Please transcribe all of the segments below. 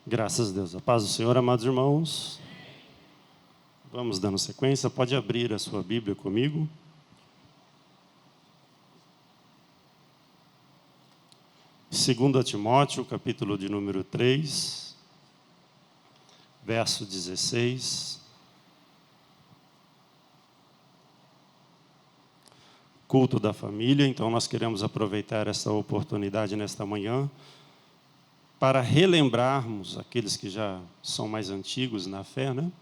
Graças a Deus. A paz do Senhor, amados irmãos. Vamos dando sequência. Pode abrir a sua Bíblia comigo. Segundo Timóteo, capítulo de número 3, verso 16. Culto da família. Então, nós queremos aproveitar essa oportunidade nesta manhã para relembrarmos, aqueles que já são mais antigos na fé, né?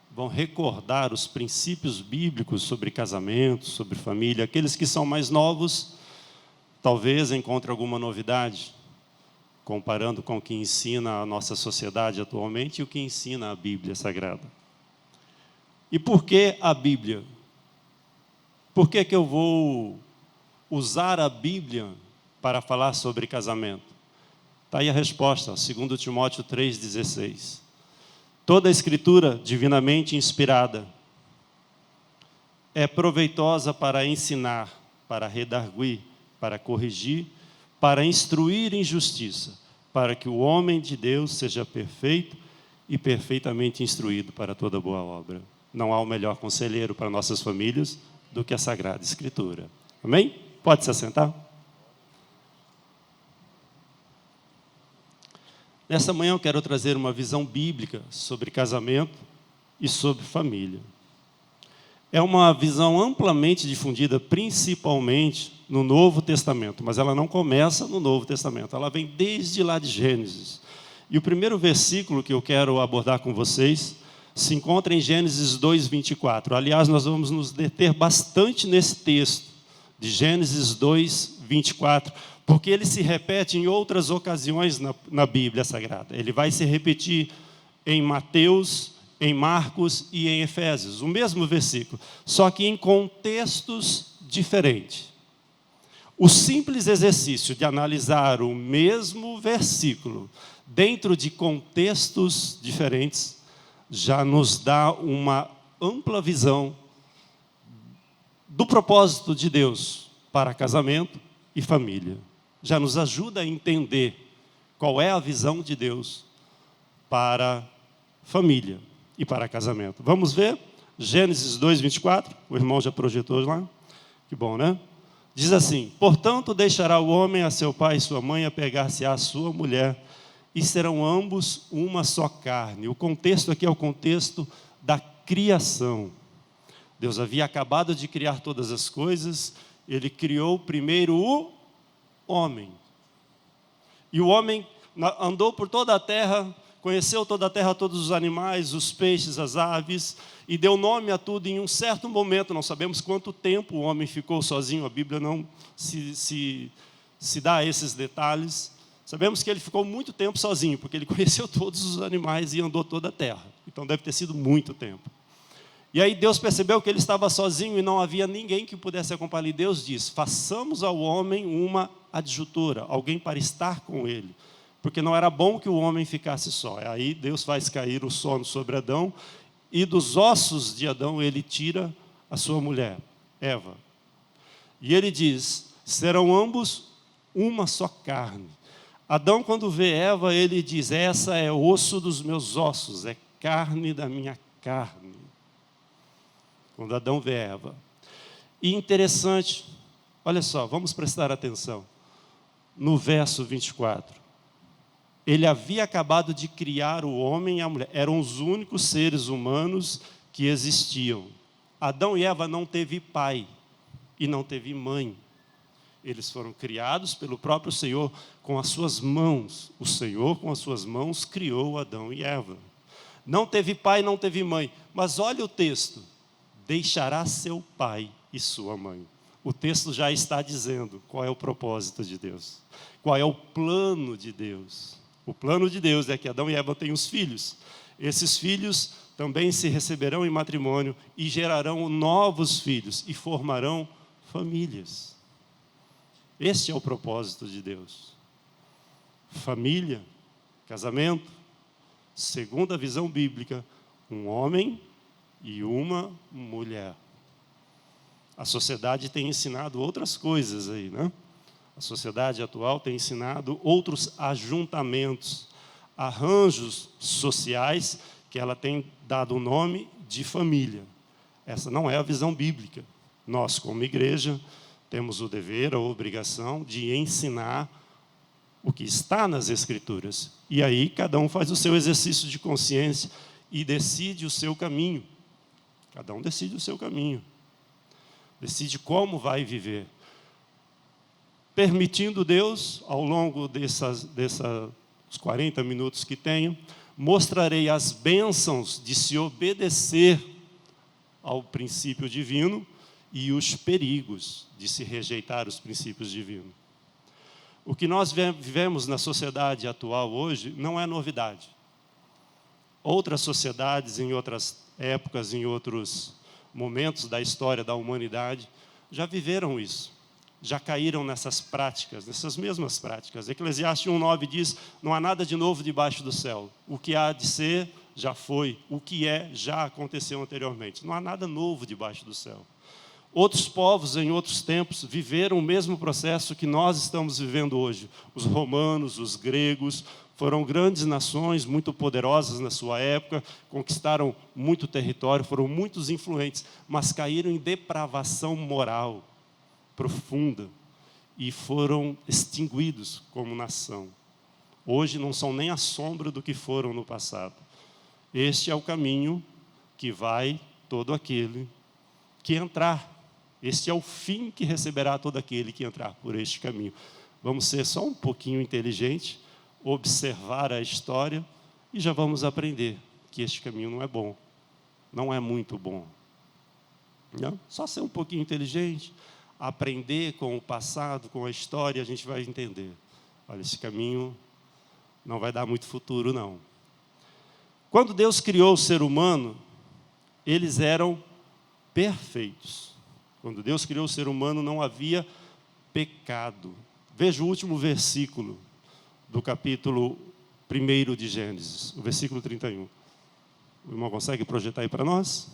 Vão recordar os princípios bíblicos sobre casamento, sobre família. Aqueles que são mais novos, talvez encontrem alguma novidade, comparando com o que ensina a nossa sociedade atualmente e o que ensina a Bíblia Sagrada. E por que a Bíblia? Por que eu vou usar a Bíblia para falar sobre casamento? Está aí a resposta, 2 Timóteo 3,16. Toda a Escritura divinamente inspirada é proveitosa para ensinar, para redarguir, para corrigir, para instruir em justiça, para que o homem de Deus seja perfeito e perfeitamente instruído para toda boa obra. Não há o melhor conselheiro para nossas famílias do que a Sagrada Escritura. Amém? Pode se assentar? Nessa manhã eu quero trazer uma visão bíblica sobre casamento e sobre família. É uma visão amplamente difundida, principalmente no Novo Testamento, mas ela não começa no Novo Testamento, ela vem desde lá de Gênesis. E o primeiro versículo que eu quero abordar com vocês se encontra em Gênesis 2:24. Aliás, nós vamos nos deter bastante nesse texto de Gênesis 2:24, porque ele se repete em outras ocasiões na Bíblia Sagrada. Ele vai se repetir em Mateus, em Marcos e em Efésios, o mesmo versículo, só que em contextos diferentes. O simples exercício de analisar o mesmo versículo dentro de contextos diferentes já nos dá uma ampla visão do propósito de Deus para casamento e família. Já nos ajuda a entender qual é a visão de Deus para família e para casamento. Vamos ver? Gênesis 2:24, o irmão já projetou lá. Que bom, né? Diz assim: portanto, deixará o homem a seu pai e sua mãe, apegar-se-á à sua mulher, e serão ambos uma só carne. O contexto aqui é o contexto da criação. Deus havia acabado de criar todas as coisas, Ele criou primeiro o homem. E o homem andou por toda a terra, conheceu toda a terra, todos os animais, os peixes, as aves, e deu nome a tudo. Em um certo momento, não sabemos quanto tempo o homem ficou sozinho, a Bíblia não se dá esses detalhes. Sabemos que ele ficou muito tempo sozinho, porque ele conheceu todos os animais e andou toda a terra. Então deve ter sido muito tempo. E aí Deus percebeu que ele estava sozinho e não havia ninguém que pudesse acompanhar. E Deus diz: façamos ao homem uma adjutora, alguém para estar com ele, porque não era bom que o homem ficasse só. Aí Deus faz cair o sono sobre Adão, e dos ossos de Adão ele tira a sua mulher, Eva. E ele diz: serão ambos uma só carne. Adão, quando vê Eva, ele diz: essa é osso dos meus ossos, é carne da minha carne. Quando Adão vê Eva. E interessante, olha só, vamos prestar atenção. No verso 24. Ele havia acabado de criar o homem e a mulher. Eram os únicos seres humanos que existiam. Adão e Eva não teve pai e não teve mãe. Eles foram criados pelo próprio Senhor com as suas mãos. O Senhor, com as suas mãos, criou Adão e Eva. Não teve pai, não teve mãe. Mas olha o texto. Deixará seu pai e sua mãe. O texto já está dizendo qual é o propósito de Deus. Qual é o plano de Deus. O plano de Deus é que Adão e Eva tenham os filhos. Esses filhos também se receberão em matrimônio e gerarão novos filhos e formarão famílias. Este é o propósito de Deus. Família, casamento, segundo a visão bíblica, um homem e uma mulher. A sociedade tem ensinado outras coisas aí, né? A sociedade atual tem ensinado outros ajuntamentos. arranjos sociais que ela tem dado o nome de família. Essa não é a visão bíblica. Nós, como igreja, temos o dever, a obrigação de ensinar o que está nas Escrituras. E aí cada um faz o seu exercício de consciência e decide o seu caminho. Cada um decide o seu caminho. Decide como vai viver. Permitindo Deus, ao longo desses 40 minutos que tenho, mostrarei as bênçãos de se obedecer ao princípio divino e os perigos de se rejeitar os princípios divinos. O que nós vivemos na sociedade atual hoje não é novidade. Outras sociedades, em outras épocas, em outros momentos da história da humanidade, já viveram isso. Já caíram nessas práticas, nessas mesmas práticas. Eclesiastes 1:9 diz, não há nada de novo debaixo do céu. O que há de ser, já foi. O que é, já aconteceu anteriormente. Não há nada novo debaixo do céu. Outros povos, em outros tempos, viveram o mesmo processo que nós estamos vivendo hoje. Os romanos, os gregos, foram grandes nações, muito poderosas na sua época, conquistaram muito território, foram muito influentes, mas caíram em depravação moral profunda e foram extinguidos como nação. Hoje não são nem a sombra do que foram no passado. Este é o caminho que vai todo aquele que entrar. Este é o fim que receberá todo aquele que entrar por este caminho. Vamos ser só um pouquinho inteligentes, observar a história e já vamos aprender que este caminho não é bom, não é muito bom. Não? Só ser um pouquinho inteligente, aprender com o passado, com a história, a gente vai entender. Olha, esse caminho não vai dar muito futuro, não. Quando Deus criou o ser humano, eles eram perfeitos. Quando Deus criou o ser humano, não havia pecado. Veja o último versículo do capítulo 1 de Gênesis, o versículo 31. O irmão consegue projetar aí para nós?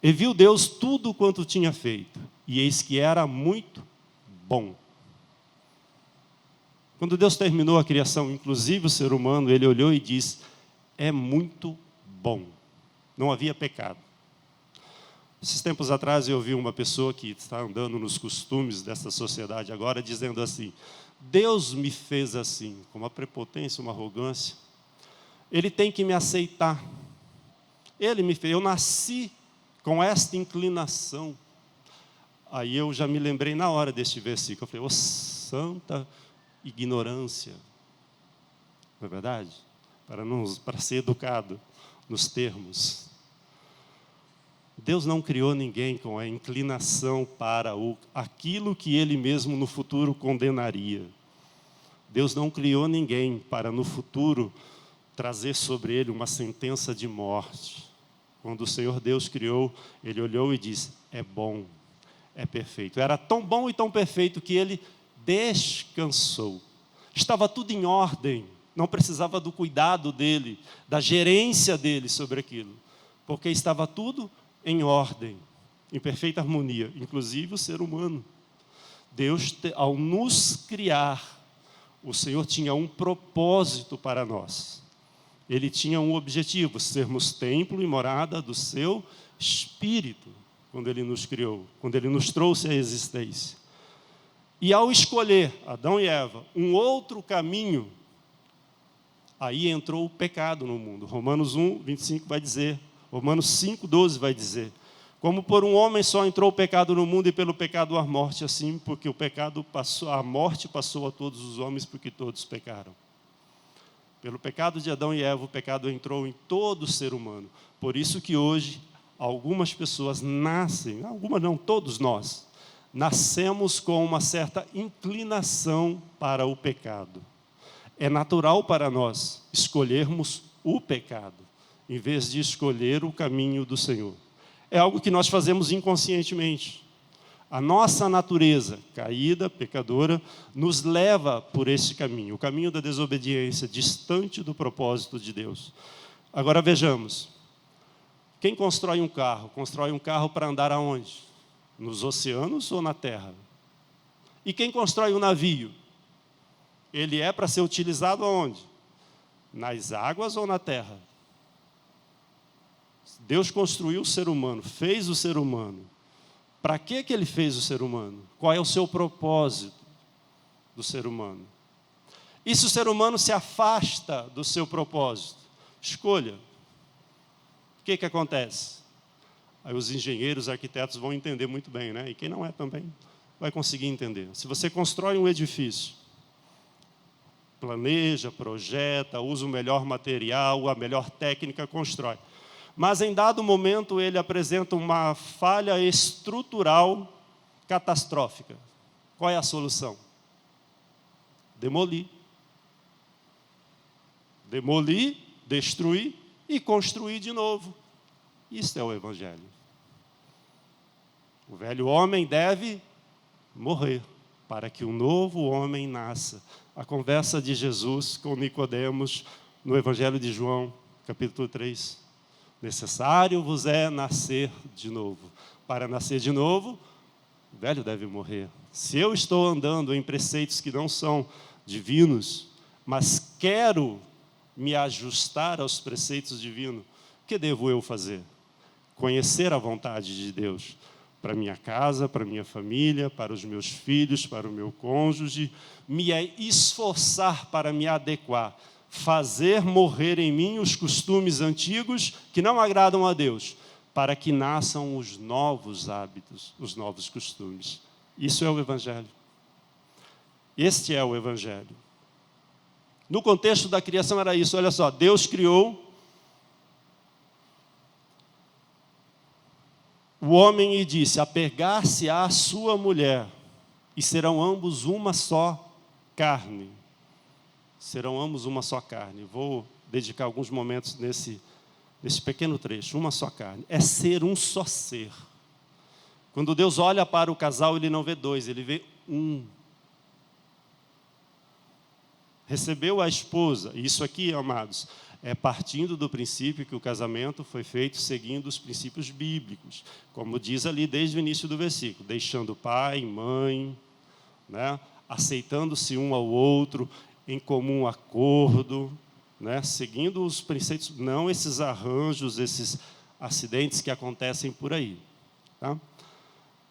E viu Deus tudo quanto tinha feito, e eis que era muito bom. Quando Deus terminou a criação, inclusive o ser humano, Ele olhou e disse, é muito bom. Não havia pecado. Esses tempos atrás eu ouvi uma pessoa que está andando nos costumes dessa sociedade agora, dizendo assim, Deus me fez assim, com uma prepotência, uma arrogância. Ele tem que me aceitar. Ele me fez, eu nasci com esta inclinação. Aí eu já me lembrei na hora deste versículo. Eu falei, ô santa ignorância. Não é verdade? Para ser educado nos termos. Deus não criou ninguém com a inclinação para aquilo que Ele mesmo no futuro condenaria. Deus não criou ninguém para no futuro trazer sobre ele uma sentença de morte. Quando o Senhor Deus criou, Ele olhou e disse, é bom, é perfeito. Era tão bom e tão perfeito que Ele descansou. Estava tudo em ordem, não precisava do cuidado dEle, da gerência dEle sobre aquilo, porque estava tudo em ordem, em perfeita harmonia, inclusive o ser humano. Deus, ao nos criar, o Senhor tinha um propósito para nós. Ele tinha um objetivo, sermos templo e morada do seu Espírito, quando Ele nos criou, quando Ele nos trouxe à existência. E ao escolher, Adão e Eva, um outro caminho, aí entrou o pecado no mundo. Romanos 1:25 vai dizer, Romanos 5:12 vai dizer, como por um homem só entrou o pecado no mundo e pelo pecado a morte, assim, porque o pecado passou, a morte passou a todos os homens porque todos pecaram. Pelo pecado de Adão e Eva, o pecado entrou em todo ser humano. Por isso que hoje, algumas pessoas nascem, algumas não, todos nós, nascemos com uma certa inclinação para o pecado. É natural para nós escolhermos o pecado, em vez de escolher o caminho do Senhor. É algo que nós fazemos inconscientemente. A nossa natureza caída, pecadora, nos leva por esse caminho, o caminho da desobediência, distante do propósito de Deus. Agora vejamos, quem constrói um carro? Constrói um carro para andar aonde? Nos oceanos ou na terra? E quem constrói um navio? ele é para ser utilizado aonde? Nas águas ou na terra? Deus construiu o ser humano, fez o ser humano. Para que ele fez o ser humano? Qual é o seu propósito do ser humano? E se o ser humano se afasta do seu propósito? Escolha. O que acontece? Aí os engenheiros, arquitetos vão entender muito bem, né? E quem não é também vai conseguir entender. Se você constrói um edifício, planeja, projeta, usa o melhor material, a melhor técnica, constrói. Mas em dado momento ele apresenta uma falha estrutural catastrófica. Qual é a solução? Demolir. Demolir, destruir e construir de novo. Isso é o Evangelho. O velho homem deve morrer para que o novo homem nasça. A conversa de Jesus com Nicodemos no Evangelho de João, capítulo 3. Necessário vos é nascer de novo. Para nascer de novo, o velho deve morrer. Se eu estou andando em preceitos que não são divinos, mas quero me ajustar aos preceitos divinos, o que devo eu fazer? Conhecer a vontade de Deus para minha casa, para minha família, para os meus filhos, para o meu cônjuge, me esforçar para me adequar, fazer morrer em mim os costumes antigos que não agradam a Deus, para que nasçam os novos hábitos, os novos costumes. Isso é o Evangelho. Este é o Evangelho. No contexto da criação era isso, olha só, Deus criou o homem e disse, apegar-se-á a sua mulher, e serão ambos uma só carne. Serão ambos uma só carne. Vou dedicar alguns momentos nesse pequeno trecho. Uma só carne. É ser um só ser. Quando Deus olha para o casal, Ele não vê dois, Ele vê um. Recebeu a esposa. Isso aqui, amados, é partindo do princípio que o casamento foi feito seguindo os princípios bíblicos. Como diz ali desde o início do versículo. Deixando pai, mãe, né? Aceitando-se um ao outro, em comum acordo, né? Seguindo os preceitos, não esses arranjos, esses acidentes que acontecem por aí. Tá?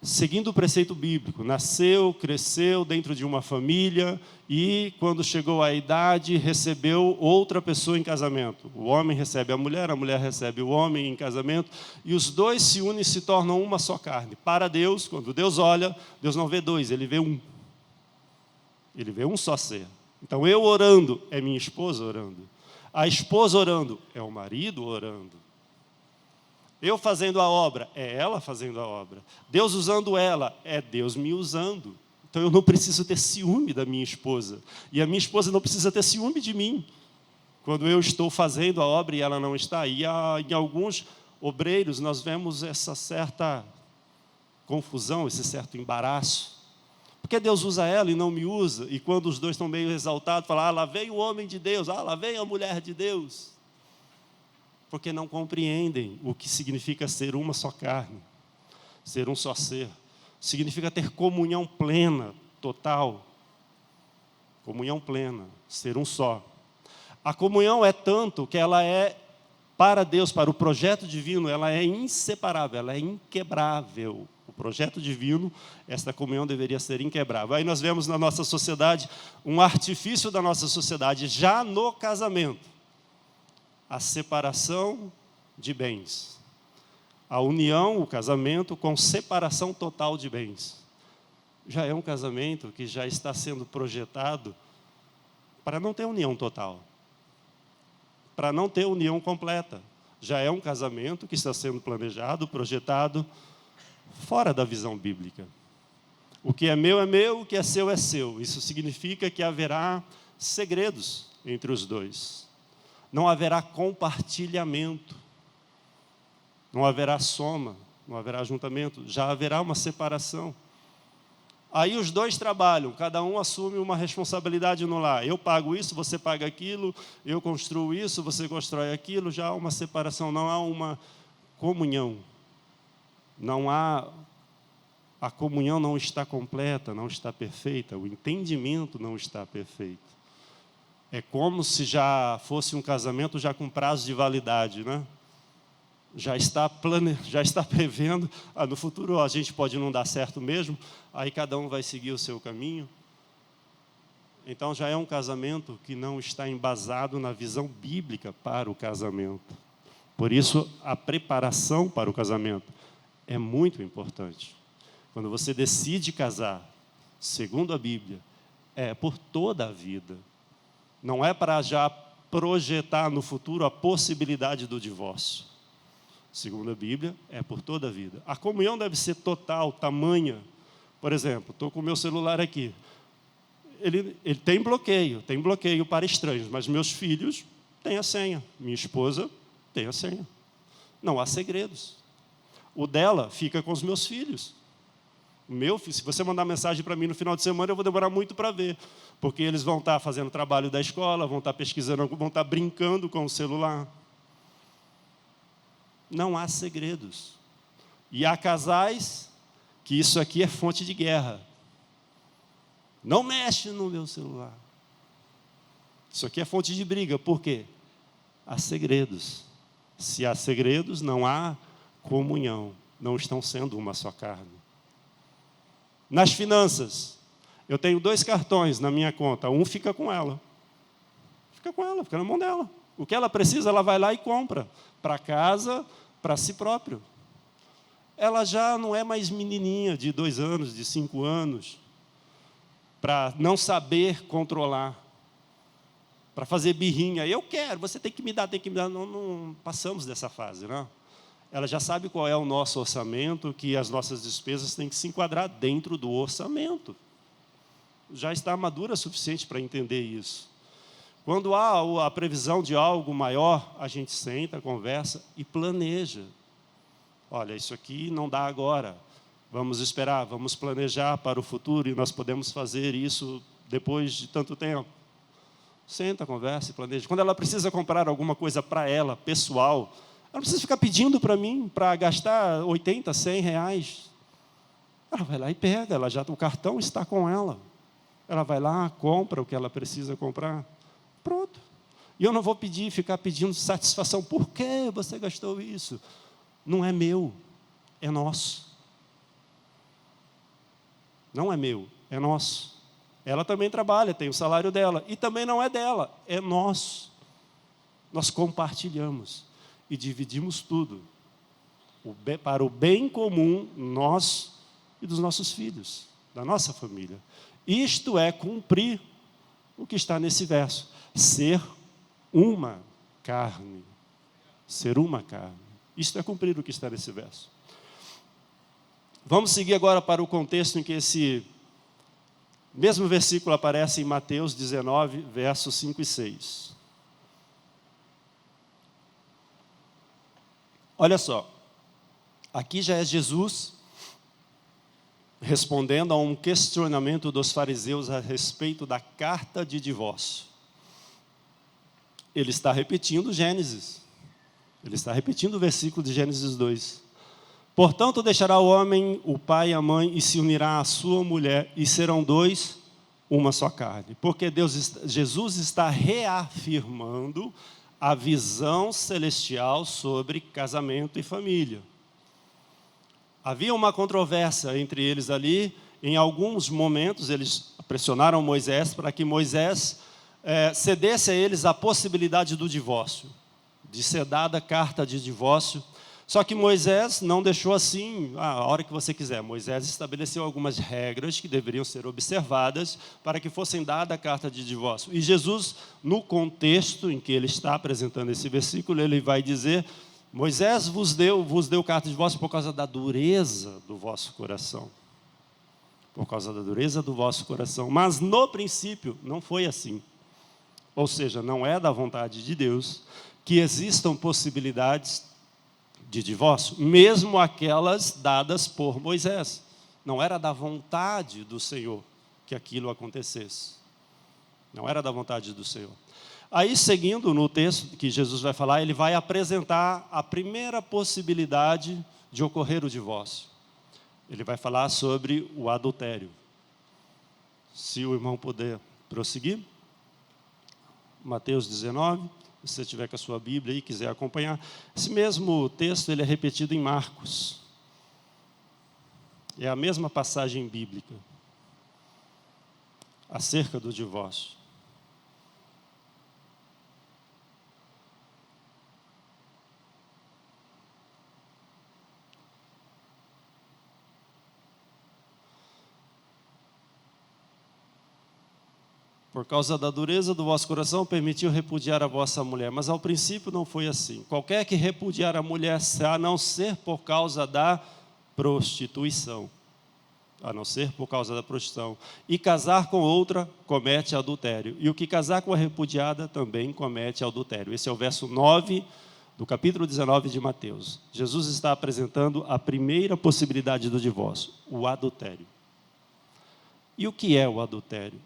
Seguindo o preceito bíblico, nasceu, cresceu dentro de uma família e, quando chegou à idade, recebeu outra pessoa em casamento. O homem recebe a mulher recebe o homem em casamento, e os dois se unem e se tornam uma só carne. Para Deus, quando Deus olha, Deus não vê dois, Ele vê um. Ele vê um só ser. Então, eu orando, é minha esposa orando. A esposa orando, é o marido orando. Eu fazendo a obra, é ela fazendo a obra. Deus usando ela, é Deus me usando. Então, eu não preciso ter ciúme da minha esposa. E a minha esposa não precisa ter ciúme de mim. Quando eu estou fazendo a obra e ela não está. E em alguns obreiros, nós vemos essa certa confusão, esse certo embaraço. Porque Deus usa ela e não me usa? E quando os dois estão meio exaltados, falam, lá vem o homem de Deus, lá vem a mulher de Deus. Porque não compreendem o que significa ser uma só carne, ser um só ser. Significa ter comunhão plena, total. Comunhão plena, ser um só. A comunhão é tanto que ela é, para Deus, para o projeto divino, ela é inseparável, ela é inquebrável. O projeto divino, esta comunhão deveria ser inquebrável. Aí nós vemos na nossa sociedade, um artifício da nossa sociedade, já no casamento. A separação de bens. A união, o casamento, com separação total de bens. Já é um casamento que já está sendo projetado para não ter união total. Para não ter união completa. Já é um casamento que está sendo planejado, projetado, fora da visão bíblica. O que é meu, o que é seu é seu. Isso significa que haverá segredos entre os dois. Não haverá compartilhamento. Não haverá soma, não haverá ajuntamento. Já haverá uma separação. Aí os dois trabalham, cada um assume uma responsabilidade no lar. Eu pago isso, você paga aquilo, eu construo isso, você constrói aquilo. Já há uma separação, não há uma comunhão. Não há a comunhão não está completa, não está perfeita, o entendimento não está perfeito. É como se já fosse um casamento já com prazo de validade, né? Já está prevendo, no futuro a gente pode não dar certo mesmo, aí cada um vai seguir o seu caminho. Então já é um casamento que não está embasado na visão bíblica para o casamento. Por isso a preparação para o casamento é muito importante. Quando você decide casar, segundo a Bíblia, é por toda a vida. Não é para já projetar no futuro a possibilidade do divórcio. Segundo a Bíblia, é por toda a vida. A comunhão deve ser total, tamanha. Por exemplo, estou com o meu celular aqui. Ele tem bloqueio para estranhos, mas meus filhos têm a senha. Minha esposa tem a senha. Não há segredos. O dela fica com os meus filhos. Se você mandar mensagem para mim no final de semana, eu vou demorar muito para ver, porque eles vão estar fazendo trabalho da escola, vão estar pesquisando, vão estar brincando com o celular. Não há segredos. E há casais que isso aqui é fonte de guerra. Não mexe no meu celular. Isso aqui é fonte de briga. Por quê? Há segredos. Se há segredos, não há comunhão. Não estão sendo uma só carne. Nas finanças, eu tenho 2 cartões na minha conta. Um fica com ela. Fica na mão dela. O que ela precisa, ela vai lá e compra. Para casa, para si próprio. Ela já não é mais menininha de 2 anos, de 5 anos, para não saber controlar, para fazer birrinha. Eu quero, você tem que me dar. Não passamos dessa fase, não. Ela já sabe qual é o nosso orçamento, que as nossas despesas têm que se enquadrar dentro do orçamento. Já está madura o suficiente para entender isso. Quando há a previsão de algo maior, a gente senta, conversa e planeja. Olha, isso aqui não dá agora. Vamos esperar, vamos planejar para o futuro e nós podemos fazer isso depois de tanto tempo. Senta, conversa e planeja. Quando ela precisa comprar alguma coisa para ela, pessoal, ela não precisa ficar pedindo para mim para gastar 80, 100 reais. Ela vai lá e pega, o cartão está com ela. Ela vai lá, compra o que ela precisa comprar. Pronto. E eu não vou ficar pedindo satisfação. Por que você gastou isso? Não é meu, é nosso. Não é meu, é nosso. Ela também trabalha, tem o salário dela. E também não é dela, é nosso. Nós compartilhamos e dividimos tudo. Para o bem comum, nós e dos nossos filhos, da nossa família. Isto é cumprir o que está nesse verso. Ser uma carne. Ser uma carne. Isto é cumprir o que está nesse verso. Vamos seguir agora para o contexto em que esse mesmo versículo aparece em Mateus 19, versos 5 e 6. Olha só, aqui já é Jesus respondendo a um questionamento dos fariseus a respeito da carta de divórcio. Ele está repetindo Gênesis. Ele está repetindo o versículo de Gênesis 2. Portanto, deixará o homem, o pai e a mãe, e se unirá à sua mulher, e serão 2, uma só carne. Porque Jesus está reafirmando a visão celestial sobre casamento e família. Havia uma controvérsia entre eles ali. Em alguns momentos, eles pressionaram Moisés para que Moisés cedesse a eles a possibilidade do divórcio, de ser dada a carta de divórcio. Só que Moisés não deixou assim, a hora que você quiser. Moisés estabeleceu algumas regras que deveriam ser observadas para que fossem dada a carta de divórcio. E Jesus, no contexto em que ele está apresentando esse versículo, ele vai dizer: Moisés vos deu carta de divórcio por causa da dureza do vosso coração. Por causa da dureza do vosso coração. Mas no princípio não foi assim. Ou seja, não é da vontade de Deus que existam possibilidades de divórcio, mesmo aquelas dadas por Moisés. Não era da vontade do Senhor que aquilo acontecesse. Não era da vontade do Senhor. Aí, seguindo no texto que Jesus vai falar, ele vai apresentar a primeira possibilidade de ocorrer o divórcio. Ele vai falar sobre o adultério. Se o irmão puder prosseguir. Mateus 19, se você tiver com a sua Bíblia e quiser acompanhar. Esse mesmo texto ele é repetido em Marcos. É a mesma passagem bíblica acerca do divórcio. Por causa da dureza do vosso coração, permitiu repudiar a vossa mulher. Mas ao princípio não foi assim. Qualquer que repudiar a mulher, a não ser por causa da prostituição, e casar com outra, comete adultério. E o que casar com a repudiada, também comete adultério. Esse é o verso 9 do capítulo 19 de Mateus. Jesus está apresentando a primeira possibilidade do divórcio, o adultério. E o que é o adultério?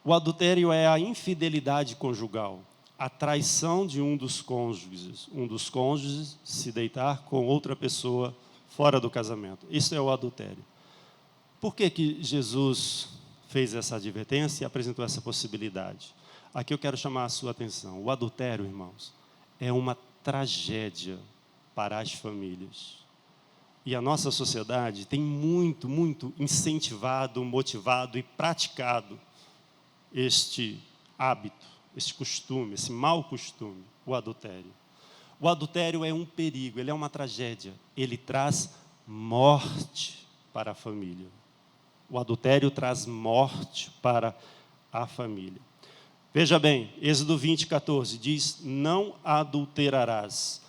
O adultério é a infidelidade conjugal, a traição de um dos cônjuges se deitar com outra pessoa fora do casamento. Isso é o adultério. Por que Jesus fez essa advertência e apresentou essa possibilidade? Aqui eu quero chamar a sua atenção. O adultério, irmãos, é uma tragédia para as famílias. E a nossa sociedade tem muito incentivado, motivado e praticado este hábito, esse costume, esse mau costume, o adultério. O adultério é um perigo, ele é uma tragédia. Ele traz morte para a família. O adultério traz morte para a família. Veja bem, Êxodo 20, 14 diz: não adulterarás.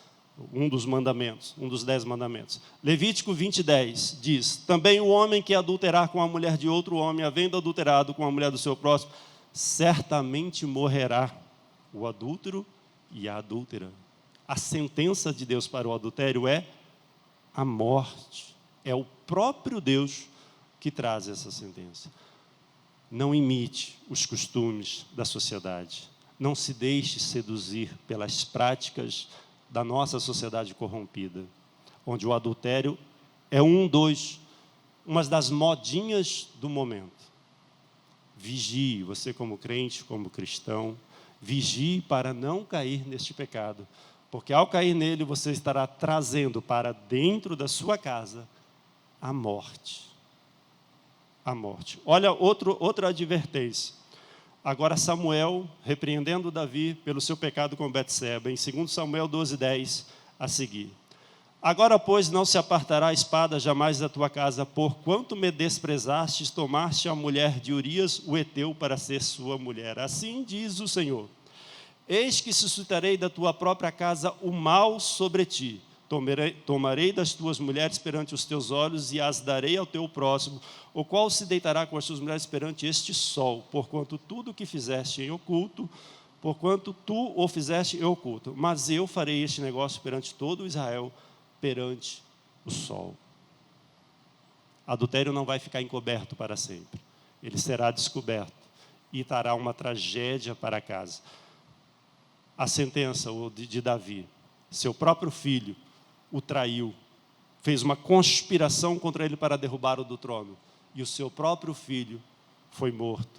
Um dos mandamentos, um dos 10 mandamentos. Levítico 20, 10 diz: também o homem que adulterar com a mulher de outro homem, havendo adulterado com a mulher do seu próximo, certamente morrerá. O adúltero e a adúltera. A sentença de Deus para o adultério é a morte. É o próprio Deus que traz essa sentença. Não imite os costumes da sociedade. Não se deixe seduzir pelas práticas da nossa sociedade corrompida, onde o adultério é umas das modinhas do momento. Vigie, você como crente, como cristão, vigie para não cair neste pecado, porque ao cair nele você estará trazendo para dentro da sua casa a morte. A morte. Olha outra advertência. Agora Samuel repreendendo Davi pelo seu pecado com Betseba, em 2 Samuel 12, 10, a seguir. Agora, pois, não se apartará a espada jamais da tua casa, porquanto me desprezastes, tomaste a mulher de Urias, o heteu, para ser sua mulher. Assim diz o Senhor: eis que suscitarei da tua própria casa o mal sobre ti. Tomarei das tuas mulheres perante os teus olhos e as darei ao teu próximo, o qual se deitará com as suas mulheres perante este sol, porquanto tudo o que fizeste em oculto, porquanto tu o fizeste em oculto. Mas eu farei este negócio perante todo Israel, perante o sol. Adultério não vai ficar encoberto para sempre. Ele será descoberto e trará uma tragédia para a casa. A sentença de Davi: seu próprio filho o traiu, fez uma conspiração contra ele para derrubá-lo do trono, e o seu próprio filho foi morto.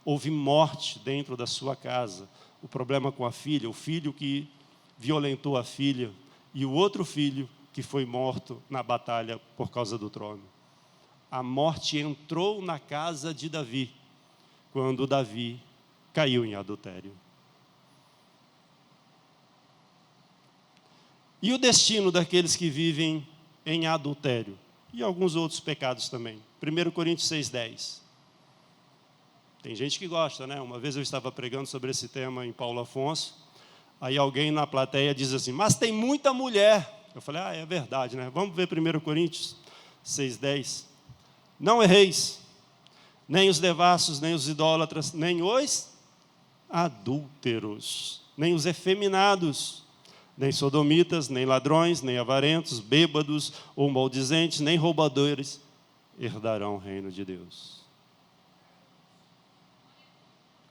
Houve morte dentro da sua casa. O problema com a filha, o filho que violentou a filha, e o outro filho que foi morto na batalha por causa do trono. A morte entrou na casa de Davi, quando Davi caiu em adultério. E o destino daqueles que vivem em adultério? E alguns outros pecados também. 1 Coríntios 6,10. Tem gente que gosta, né? Uma vez eu estava pregando sobre esse tema em Paulo Afonso, aí alguém na plateia diz assim: mas tem muita mulher. Eu falei: é verdade, né? Vamos ver 1 Coríntios 6,10. Não erreis, nem os devassos, nem os idólatras, nem os adúlteros, nem os efeminados, nem sodomitas, nem ladrões, nem avarentos, bêbados ou maldizentes, nem roubadores herdarão o reino de Deus.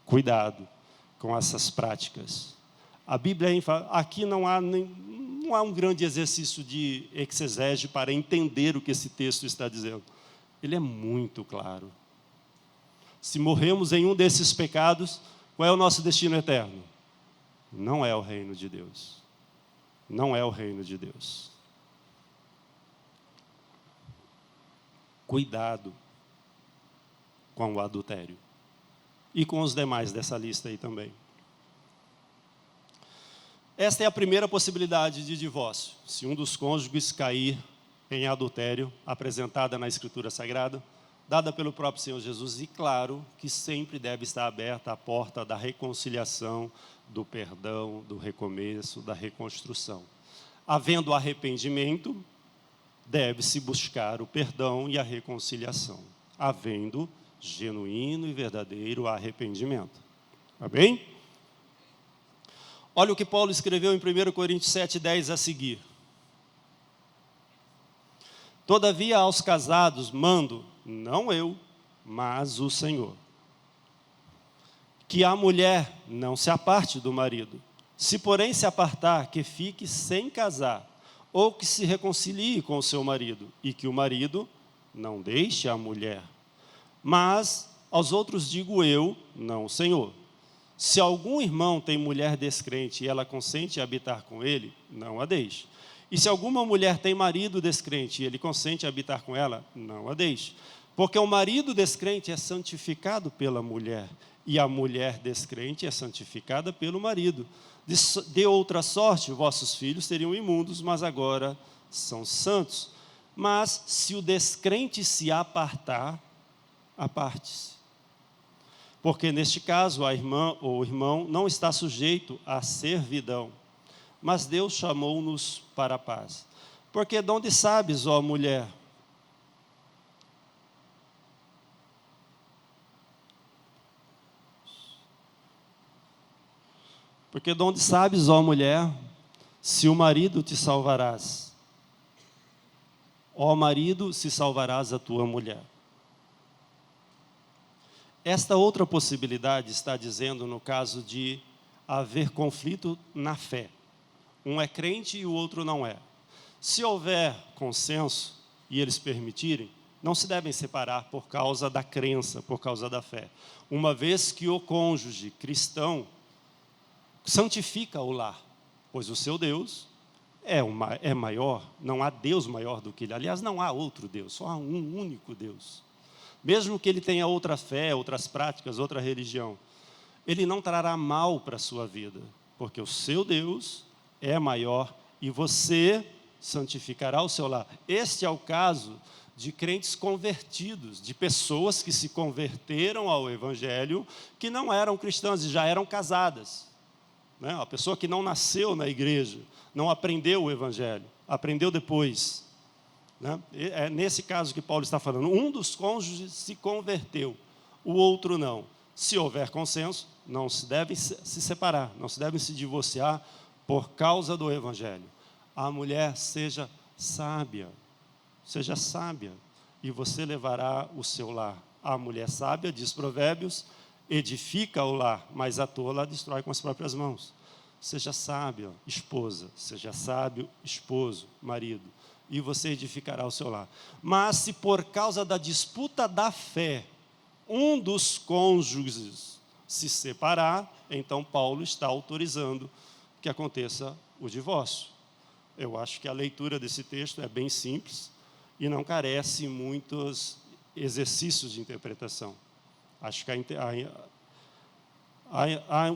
Cuidado com essas práticas. A Bíblia aqui não Não há um grande exercício de exegese para entender o que esse texto está dizendo. Ele é muito claro. Se morremos em um desses pecados, qual é o nosso destino eterno? Não é o reino de Deus. Não é o reino de Deus. Cuidado com o adultério. E com os demais dessa lista aí também. Esta é a primeira possibilidade de divórcio. Se um dos cônjuges cair em adultério, apresentada na Escritura Sagrada, dada pelo próprio Senhor Jesus, e claro que sempre deve estar aberta a porta da reconciliação, do perdão, do recomeço, da reconstrução. Havendo arrependimento, deve-se buscar o perdão e a reconciliação, havendo genuíno e verdadeiro arrependimento. Tá bem? Olha o que Paulo escreveu em 1 Coríntios 7:10 a seguir. Todavia aos casados mando, não eu, mas o Senhor, que a mulher não se aparte do marido. Se porém se apartar, que fique sem casar, ou que se reconcilie com o seu marido, e que o marido não deixe a mulher. Mas aos outros digo eu, não o Senhor. Se algum irmão tem mulher descrente e ela consente em habitar com ele, não a deixe. E se alguma mulher tem marido descrente e ele consente em habitar com ela, não a deixe. Porque o marido descrente é santificado pela mulher, e a mulher descrente é santificada pelo marido. De outra sorte, vossos filhos seriam imundos, mas agora são santos. Mas se o descrente se apartar, aparte-se. Porque neste caso a irmã ou o irmão não está sujeito à servidão, mas Deus chamou-nos para a paz. Porque de onde sabes, ó mulher? Porque de onde sabes, ó mulher, se o marido te salvarás? Ó marido, se salvarás a tua mulher. Esta outra possibilidade está dizendo no caso de haver conflito na fé. Um é crente e o outro não é. Se houver consenso e eles permitirem, não se devem separar por causa da crença, por causa da fé. Uma vez que o cônjuge cristão santifica o lar, pois o seu Deus é maior, não há Deus maior do que ele. Aliás, não há outro Deus, só há um único Deus. Mesmo que ele tenha outra fé, outras práticas, outra religião, ele não trará mal para a sua vida, porque o seu Deus é maior e você santificará o seu lar. Este é o caso de crentes convertidos, de pessoas que se converteram ao Evangelho, que não eram cristãs e já eram casadas. Né? A pessoa que não nasceu na igreja, não aprendeu o Evangelho, aprendeu depois. Né? É nesse caso que Paulo está falando. Um dos cônjuges se converteu, o outro não. Se houver consenso, não se devem se separar, não se devem se divorciar por causa do Evangelho. A mulher seja sábia, e você levará o seu lar. A mulher sábia, diz Provérbios, edifica o lar, mas a tola a destrói com as próprias mãos. Seja sábia, esposa, seja sábio, esposo, marido, e você edificará o seu lar. Mas se por causa da disputa da fé, um dos cônjuges se separar, então Paulo está autorizando que aconteça o divórcio. Eu acho que a leitura desse texto é bem simples e não carece muitos exercícios de interpretação. Acho que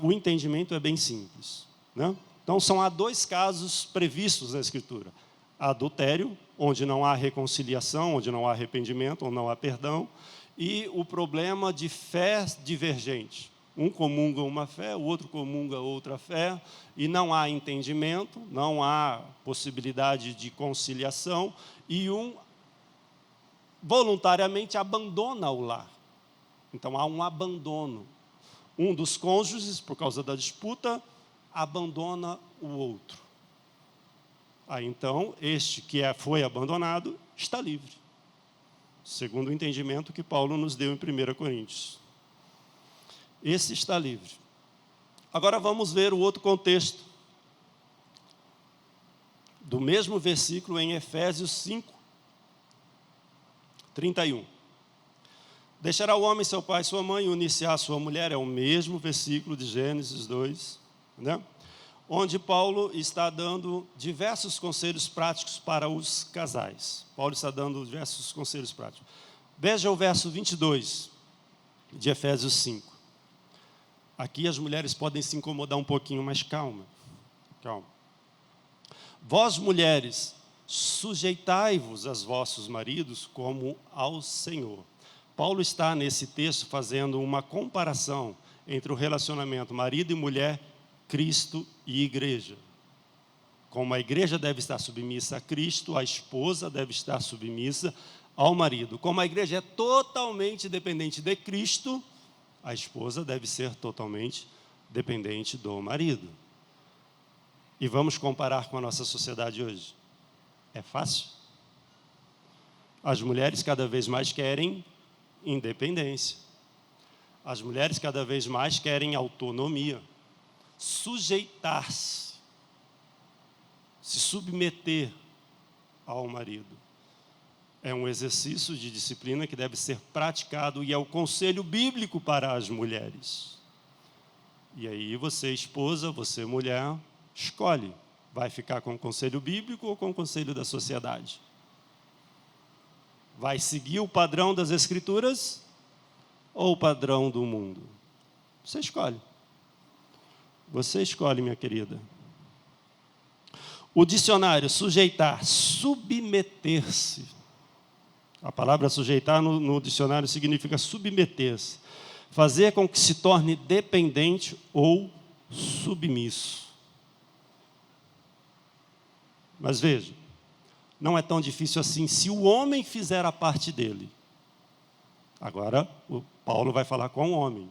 o entendimento é bem simples. Né? Então, há dois casos previstos na Escritura. Adultério, onde não há reconciliação, onde não há arrependimento, onde não há perdão, e o problema de fé divergente. Um comunga uma fé, o outro comunga outra fé, e não há entendimento, não há possibilidade de conciliação, e um voluntariamente abandona o lar. Então há um abandono. Um dos cônjuges, por causa da disputa, abandona o outro. Aí então, este que foi abandonado, está livre. Segundo o entendimento que Paulo nos deu em 1 Coríntios. Esse está livre. Agora vamos ver o outro contexto. do mesmo versículo em Efésios 5, 31. Deixará o homem seu pai e sua mãe e unir-se à sua mulher, é o mesmo versículo de Gênesis 2, né? Onde Paulo está dando diversos conselhos práticos para os casais. Paulo está dando diversos conselhos práticos. Veja o verso 22 de Efésios 5. Aqui as mulheres podem se incomodar um pouquinho, mas calma. Vós, mulheres, sujeitai-vos aos vossos maridos como ao Senhor. Paulo está nesse texto fazendo uma comparação entre o relacionamento marido e mulher, Cristo e igreja. Como a igreja deve estar submissa a Cristo, a esposa deve estar submissa ao marido. Como a igreja é totalmente dependente de Cristo, a esposa deve ser totalmente dependente do marido. E vamos comparar com a nossa sociedade hoje. É fácil? As mulheres cada vez mais querem independência. As mulheres cada vez mais querem autonomia. Sujeitar-se. Se submeter ao marido. É um exercício de disciplina que deve ser praticado e é o conselho bíblico para as mulheres. E aí você, esposa, você, mulher, escolhe. Vai ficar com o conselho bíblico ou com o conselho da sociedade? Vai seguir o padrão das Escrituras ou o padrão do mundo? Você escolhe. Você escolhe, minha querida. O dicionário, sujeitar, submeter-se. A palavra sujeitar no dicionário significa submeter-se. Fazer com que se torne dependente ou submisso. Mas veja, não é tão difícil assim se o homem fizer a parte dele. Agora, o Paulo vai falar com o homem.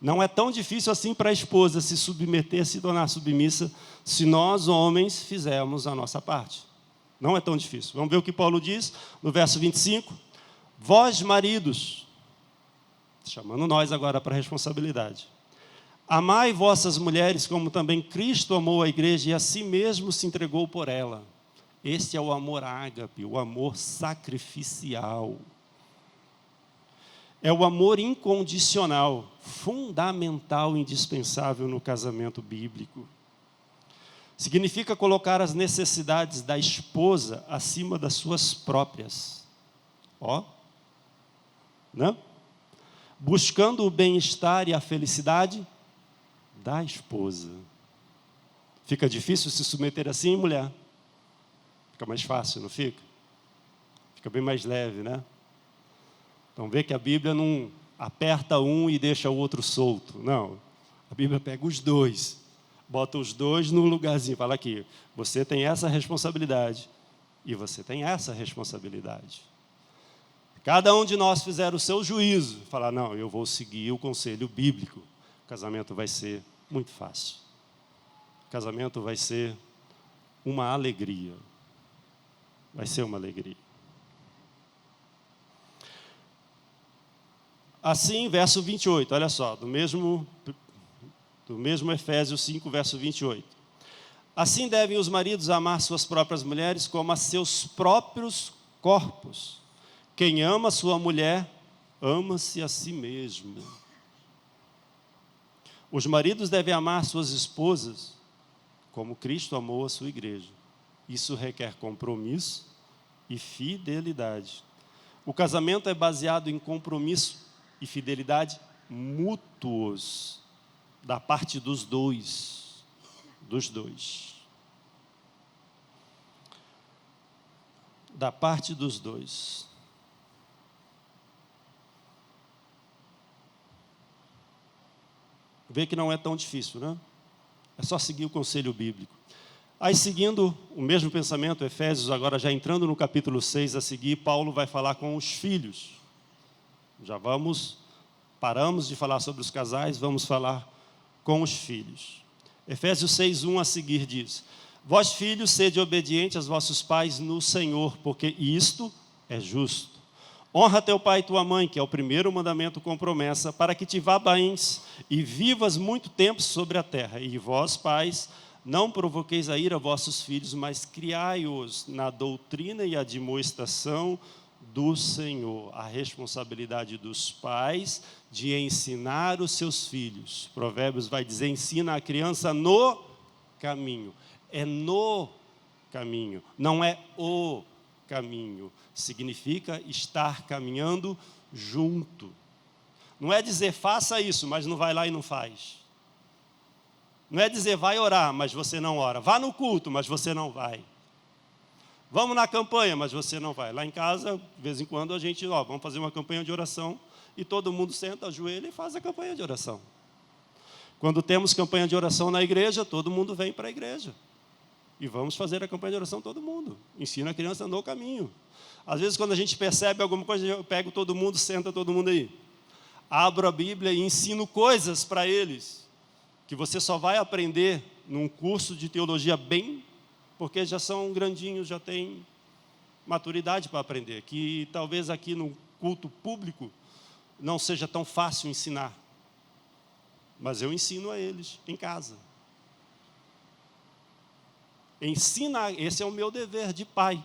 Não é tão difícil assim para a esposa se submeter, se tornar submissa, se nós, homens, fizermos a nossa parte. Não é tão difícil. Vamos ver o que Paulo diz no verso 25. Vós, maridos, chamando nós agora para a responsabilidade. Amai vossas mulheres como também Cristo amou a igreja e a si mesmo se entregou por ela. Este é o amor ágape, o amor sacrificial. É o amor incondicional, fundamental, indispensável no casamento bíblico. Significa colocar as necessidades da esposa acima das suas próprias. Né? Buscando o bem-estar e a felicidade da esposa. Fica difícil se submeter assim, mulher? Fica mais fácil, não fica? Fica bem mais leve, né? Então vê que a Bíblia não aperta um e deixa o outro solto. Não, a Bíblia pega os dois, bota os dois no lugarzinho, fala aqui, você tem essa responsabilidade e você tem essa responsabilidade. Cada um de nós fizer o seu juízo, falar, não, eu vou seguir o conselho bíblico, o casamento vai ser muito fácil. O casamento vai ser uma alegria. Vai ser uma alegria. Assim, verso 28, olha só, do mesmo Efésios 5, verso 28. Assim devem os maridos amar suas próprias mulheres como a seus próprios corpos. Quem ama sua mulher, ama-se a si mesmo. Os maridos devem amar suas esposas como Cristo amou a sua igreja. Isso requer compromisso e fidelidade. O casamento é baseado em compromisso e fidelidade mútuos da parte dos dois. Da parte dos dois. Vê que não é tão difícil, né? É só seguir o conselho bíblico. Aí, seguindo o mesmo pensamento, Efésios, agora já entrando no capítulo 6 a seguir, Paulo vai falar com os filhos. Paramos de falar sobre os casais, vamos falar com os filhos. Efésios 6, 1 a seguir diz: Vós, filhos, sede obedientes aos vossos pais no Senhor, porque isto é justo. Honra teu pai e tua mãe, que é o primeiro mandamento com promessa, para que te vá bem e vivas muito tempo sobre a terra. E vós, pais, Não provoqueis a ira vossos filhos, mas criai-os na doutrina e admoestação do Senhor. A responsabilidade dos pais de ensinar os seus filhos. Provérbios vai dizer, ensina a criança no caminho. É no caminho, não é o caminho. Significa estar caminhando junto. Não é dizer faça isso, mas não vai lá e não faz. Não é dizer vai orar, mas você não ora. Vá no culto, mas você não vai. Vamos na campanha, mas você não vai. Lá em casa, de vez em quando, a gente, vamos fazer uma campanha de oração e todo mundo senta, ajoelha e faz a campanha de oração. Quando temos campanha de oração na igreja, todo mundo vem para a igreja. E vamos fazer a campanha de oração todo mundo. Ensina a criança no caminho. Às vezes, quando a gente percebe alguma coisa, eu pego todo mundo, senta todo mundo aí. Abro a Bíblia e ensino coisas para eles que você só vai aprender num curso de teologia porque já são grandinhos, já têm maturidade para aprender, que talvez aqui no culto público não seja tão fácil ensinar, mas eu ensino a eles em casa. Ensina, esse é o meu dever de pai,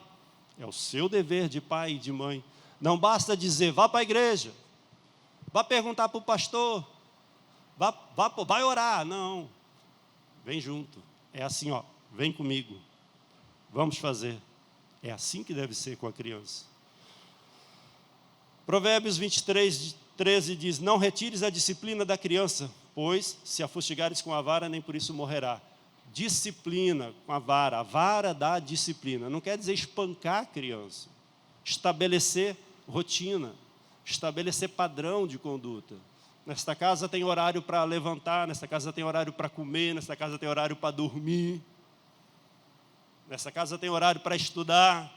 é o seu dever de pai e de mãe. Não basta dizer, vá para a igreja, vá perguntar para o pastor, vai orar. Não, vem junto. É assim, vem comigo. Vamos fazer. É assim que deve ser com a criança. Provérbios 23, 13 diz, não retires a disciplina da criança, pois se a fustigares com a vara, nem por isso morrerá. Disciplina com a vara dá disciplina. Não quer dizer espancar a criança. Estabelecer rotina, estabelecer padrão de conduta. Nesta casa tem horário para levantar, nesta casa tem horário para comer, nesta casa tem horário para dormir, nesta casa tem horário para estudar.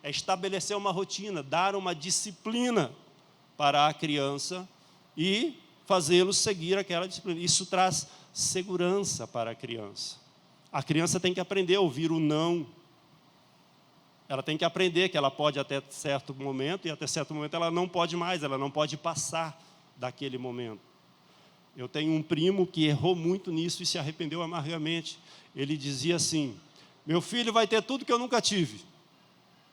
É estabelecer uma rotina, dar uma disciplina para a criança e fazê-lo seguir aquela disciplina. Isso traz segurança para a criança. A criança tem que aprender a ouvir o não. Ela tem que aprender que ela pode até certo momento, e até certo momento ela não pode mais, ela não pode passar daquele momento. Eu tenho um primo que errou muito nisso e se arrependeu amargamente. Ele dizia assim, meu filho vai ter tudo que eu nunca tive,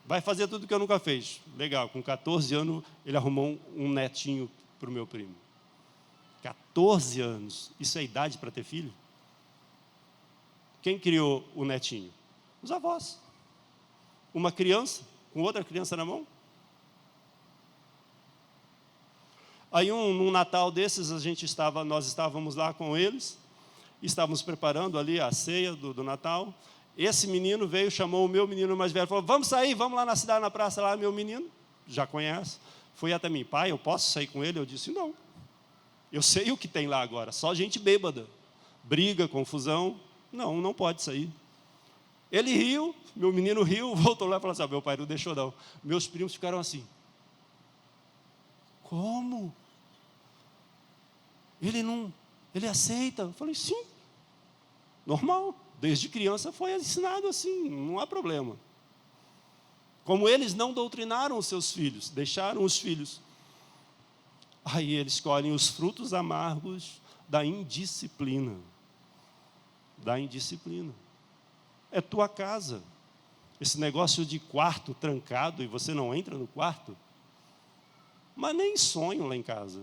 vai fazer tudo que eu nunca fiz. Legal, com 14 anos ele arrumou um netinho para o meu primo. 14 anos, isso é idade para ter filho? Quem criou o netinho? Os avós. Uma criança com outra criança na mão. Aí num Natal desses, nós estávamos lá com eles, estávamos preparando ali a ceia do Natal. Esse menino veio, chamou o meu menino mais velho, falou, vamos sair, vamos lá na cidade, na praça lá, meu menino, já conhece, foi até mim, pai, eu posso sair com ele? Eu disse, não, eu sei o que tem lá agora, só gente bêbada, briga, confusão, não pode sair. Ele riu, meu menino riu, voltou lá e falou assim, meu pai não deixou não. Meus primos ficaram assim, como? Ele aceita? Eu falei, sim, normal, desde criança foi ensinado assim, não há problema. Como eles não doutrinaram os seus filhos, deixaram os filhos, aí eles colhem os frutos amargos da indisciplina. É tua casa. Esse negócio de quarto trancado e você não entra no quarto, mas nem sonho lá em casa.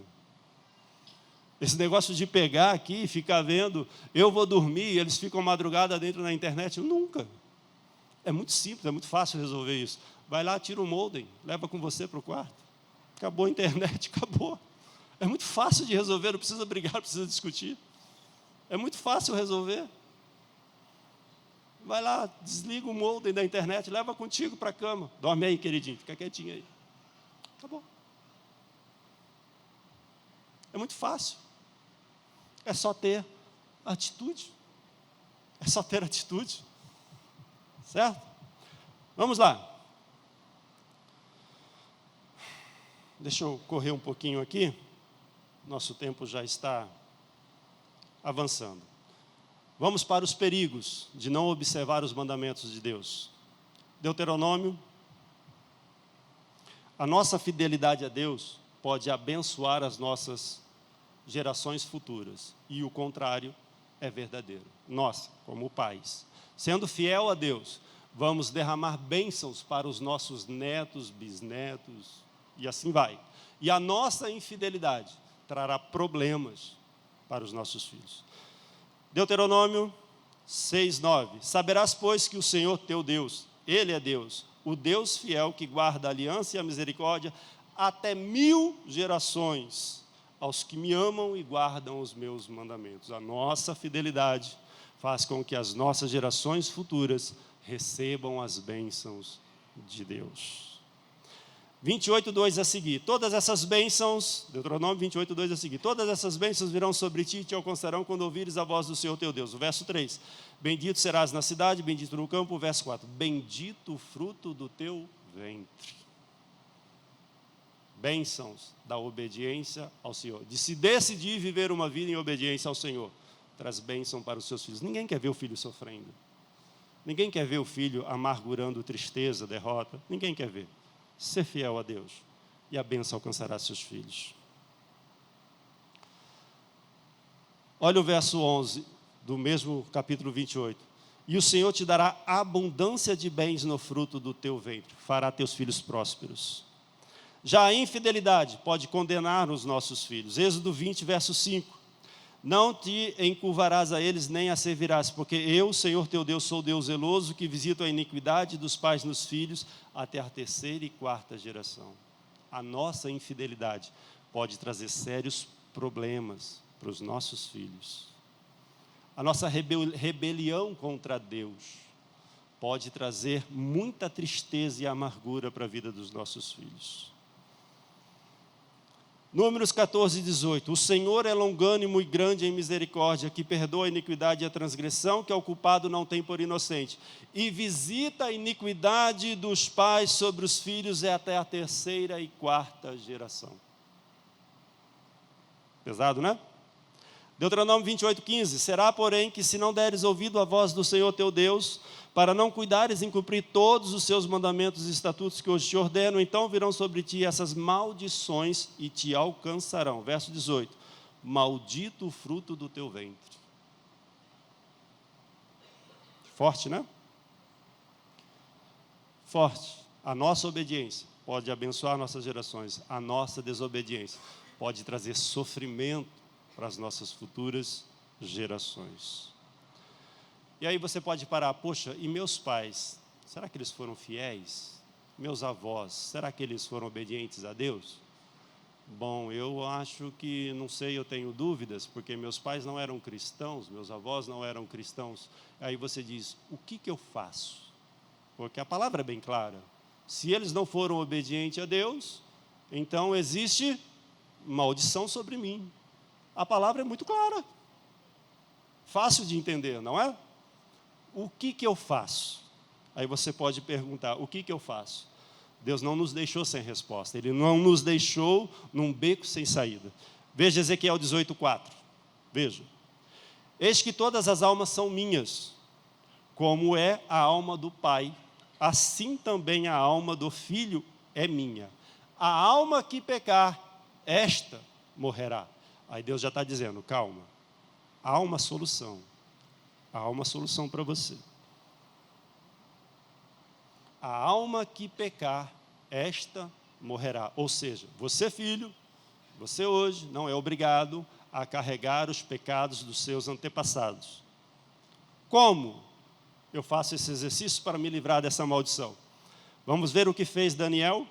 Esse negócio de pegar aqui e ficar vendo, eu vou dormir e eles ficam madrugada dentro da internet, nunca. É muito simples, é muito fácil resolver isso. Vai lá, tira o modem, leva com você para o quarto. Acabou a internet, acabou. É muito fácil de resolver, não precisa brigar, não precisa discutir. É muito fácil resolver. Vai lá, desliga o modem da internet, leva contigo para a cama. Dorme aí, queridinho, fica quietinho aí. Acabou. É muito fácil. É só ter atitude. É só ter atitude. Certo? Vamos lá. Deixa eu correr um pouquinho aqui. Nosso tempo já está avançando. Vamos para os perigos de não observar os mandamentos de Deus. Deuteronômio. A nossa fidelidade a Deus pode abençoar as nossas gerações futuras. E o contrário é verdadeiro. Nós, como pais, sendo fiel a Deus, vamos derramar bênçãos para os nossos netos, bisnetos, e assim vai. E a nossa infidelidade trará problemas para os nossos filhos. Deuteronômio 6:9. Saberás, pois, que o Senhor teu Deus, Ele é Deus, o Deus fiel que guarda a aliança e a misericórdia até 1000 gerações aos que me amam e guardam os meus mandamentos. A nossa fidelidade faz com que as nossas gerações futuras recebam as bênçãos de Deus. 28:2 a seguir, todas essas bênçãos, Deuteronômio 28:2 a seguir, todas essas bênçãos virão sobre ti e te alcançarão quando ouvires a voz do Senhor teu Deus. O verso 3, bendito serás na cidade, bendito no campo. O verso 4, bendito o fruto do teu ventre. Bênçãos da obediência ao Senhor, de se decidir viver uma vida em obediência ao Senhor, traz bênção para os seus filhos. Ninguém quer ver o filho sofrendo, ninguém quer ver o filho amargurando tristeza, derrota, ninguém quer ver. Ser fiel a Deus e a bênção alcançará seus filhos. Olha o verso 11 do mesmo capítulo 28. E o Senhor te dará abundância de bens no fruto do teu ventre, fará teus filhos prósperos. Já a infidelidade pode condenar os nossos filhos. Êxodo 20, verso 5. Não te encurvarás a eles, nem a servirás, porque eu, Senhor teu Deus, sou Deus zeloso, que visito a iniquidade dos pais nos filhos, até a 3ª e 4ª geração. A nossa infidelidade pode trazer sérios problemas para os nossos filhos. A nossa rebelião contra Deus pode trazer muita tristeza e amargura para a vida dos nossos filhos. Números 14:18. O Senhor é longânimo e grande em misericórdia, que perdoa a iniquidade e a transgressão, que ao culpado não tem por inocente. E visita a iniquidade dos pais sobre os filhos até a 3ª e 4ª geração. Pesado, né? Deuteronômio 28:15. Será, porém, que se não deres ouvido à voz do Senhor teu Deus, para não cuidares em cumprir todos os seus mandamentos e estatutos que hoje te ordeno, então virão sobre ti essas maldições e te alcançarão. Verso 18. Maldito o fruto do teu ventre. Forte, né? Forte. A nossa obediência pode abençoar nossas gerações. A nossa desobediência pode trazer sofrimento para as nossas futuras gerações. E aí você pode parar, poxa, e meus pais, será que eles foram fiéis? Meus avós, será que eles foram obedientes a Deus? Bom, eu acho que, não sei, eu tenho dúvidas, porque meus pais não eram cristãos, meus avós não eram cristãos. Aí você diz, o que eu faço? Porque a palavra é bem clara. Se eles não foram obedientes a Deus, então existe maldição sobre mim. A palavra é muito clara. Fácil de entender, não é? O que eu faço? Aí você pode perguntar, o que eu faço? Deus não nos deixou sem resposta. Ele não nos deixou num beco sem saída. Veja Ezequiel 18:4. Veja. Eis que todas as almas são minhas, como é a alma do Pai, assim também a alma do Filho é minha. A alma que pecar, esta morrerá. Aí Deus já está dizendo, calma, há uma solução. Há uma solução para você. A alma que pecar, esta morrerá. Ou seja, você filho, você hoje não é obrigado a carregar os pecados dos seus antepassados. Como eu faço esse exercício para me livrar dessa maldição? Vamos ver o que fez Daniel,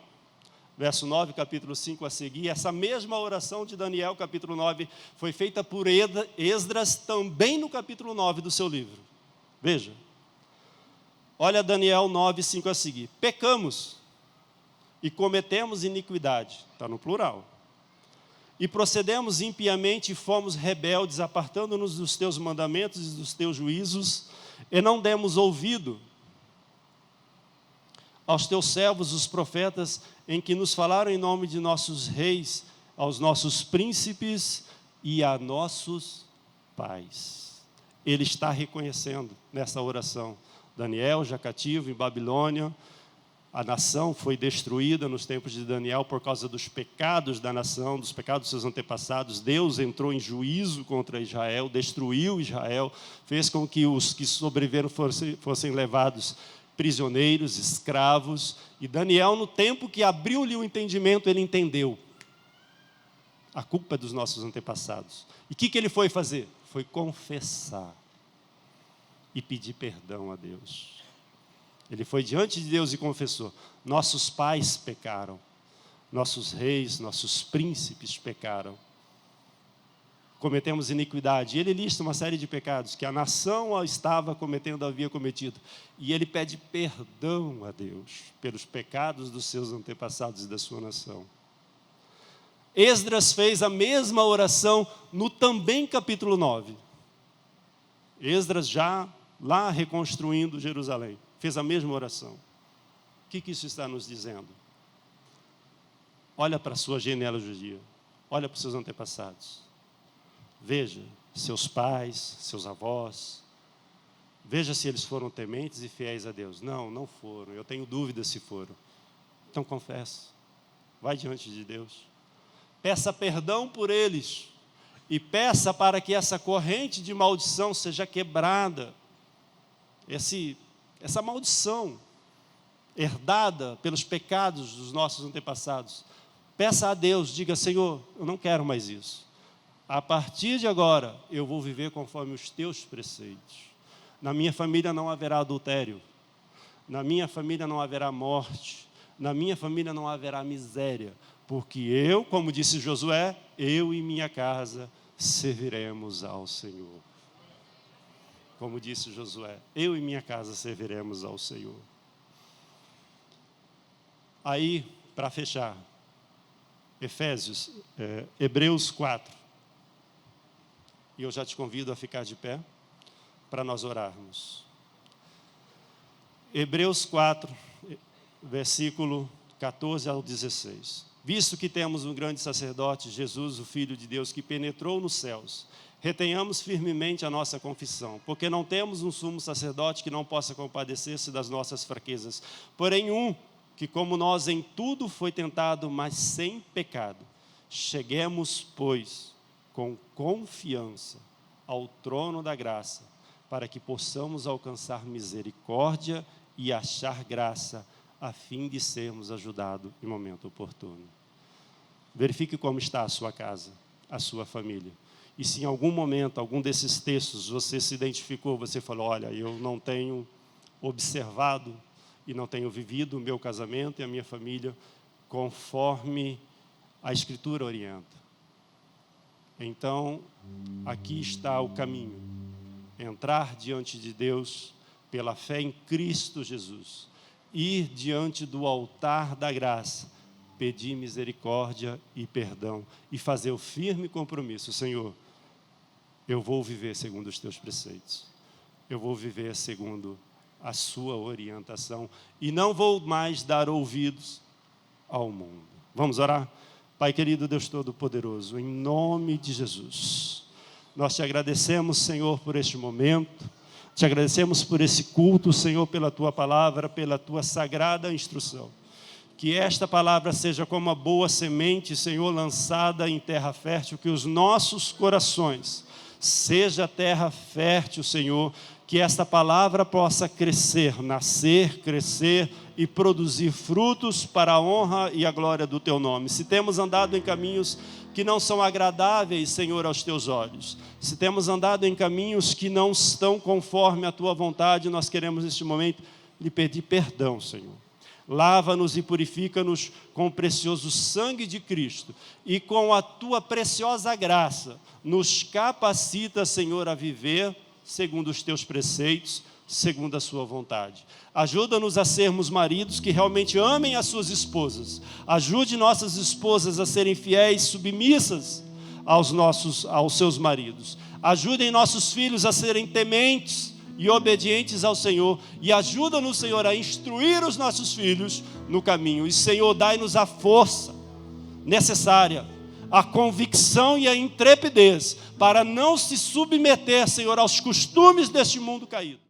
verso 9, capítulo 5 a seguir. Essa mesma oração de Daniel, capítulo 9, foi feita por Esdras, também no capítulo 9 do seu livro. Veja. Olha Daniel 9, 5 a seguir. Pecamos e cometemos iniquidade. Está no plural. E procedemos impiamente e fomos rebeldes, apartando-nos dos teus mandamentos e dos teus juízos, e não demos ouvido aos teus servos, os profetas, em que nos falaram em nome de nossos reis, aos nossos príncipes e a nossos pais. Ele está reconhecendo nessa oração. Daniel, já cativo em Babilônia, A nação foi destruída nos tempos de Daniel por causa dos pecados da nação, dos pecados dos seus antepassados. Deus entrou em juízo contra Israel, destruiu Israel, fez com que os que sobreviveram fossem levados prisioneiros, escravos. E Daniel, no tempo que abriu-lhe o entendimento, ele entendeu. A culpa é dos nossos antepassados. E o que ele foi fazer? Foi confessar e pedir perdão a Deus. Ele foi diante de Deus e confessou: nossos pais pecaram, nossos reis, nossos príncipes pecaram, cometemos iniquidade. E ele lista uma série de pecados que a nação estava cometendo, havia cometido. E ele pede perdão a Deus pelos pecados dos seus antepassados e da sua nação. Esdras fez a mesma oração no também capítulo 9. Esdras já lá reconstruindo Jerusalém. Fez a mesma oração. O que isso está nos dizendo? Olha para a sua genealogia. Olha para os seus antepassados. Veja seus pais, seus avós. Veja se eles foram tementes e fiéis a Deus. Não, não foram. Eu tenho dúvidas se foram. Então confesse. Vai diante de Deus. Peça perdão por eles. E peça para que essa corrente de maldição seja quebrada. Essa maldição herdada pelos pecados dos nossos antepassados. Peça a Deus, diga: Senhor, eu não quero mais isso. A partir de agora, eu vou viver conforme os teus preceitos. Na minha família não haverá adultério. Na minha família não haverá morte. Na minha família não haverá miséria. Porque eu, como disse Josué, eu e minha casa serviremos ao Senhor. Como disse Josué, eu e minha casa serviremos ao Senhor. Aí, para fechar, Hebreus 4. E eu já te convido a ficar de pé para nós orarmos. Hebreus 4, versículo 14 ao 16. Visto que temos um grande sacerdote, Jesus, o Filho de Deus, que penetrou nos céus, retenhamos firmemente a nossa confissão, porque não temos um sumo sacerdote que não possa compadecer-se das nossas fraquezas, porém que como nós em tudo foi tentado, mas sem pecado. Cheguemos, pois, com confiança ao trono da graça, para que possamos alcançar misericórdia e achar graça, a fim de sermos ajudados em momento oportuno. Verifique como está a sua casa, a sua família. E se em algum momento, algum desses textos, você se identificou, você falou: olha, eu não tenho observado e não tenho vivido o meu casamento e a minha família conforme a Escritura orienta. Então, aqui está o caminho. Entrar diante de Deus pela fé em Cristo Jesus. Ir diante do altar da graça. Pedir misericórdia e perdão. E fazer o firme compromisso: Senhor, eu vou viver segundo os teus preceitos. Eu vou viver segundo a sua orientação. E não vou mais dar ouvidos ao mundo. Vamos orar? Pai querido, Deus Todo-Poderoso, em nome de Jesus, nós te agradecemos, Senhor, por este momento. Te agradecemos por esse culto, Senhor, pela tua palavra, pela tua sagrada instrução. Que esta palavra seja como uma boa semente, Senhor, lançada em terra fértil, que os nossos corações seja terra fértil, Senhor, que esta palavra possa crescer, nascer, crescer e produzir frutos para a honra e a glória do teu nome. Se temos andado em caminhos que não são agradáveis, Senhor, aos teus olhos, se temos andado em caminhos que não estão conforme a tua vontade, nós queremos neste momento lhe pedir perdão, Senhor. Lava-nos e purifica-nos com o precioso sangue de Cristo e com a tua preciosa graça, nos capacita, Senhor, a viver segundo os teus preceitos, segundo a sua vontade. Ajuda-nos a sermos maridos que realmente amem as suas esposas. Ajude nossas esposas a serem fiéis, submissas aos seus maridos. Ajudem nossos filhos a serem tementes e obedientes ao Senhor, e ajuda-nos, Senhor, a instruir os nossos filhos no caminho. E, Senhor, dai-nos a força necessária, a convicção e a intrepidez para não se submeter, Senhor, aos costumes deste mundo caído.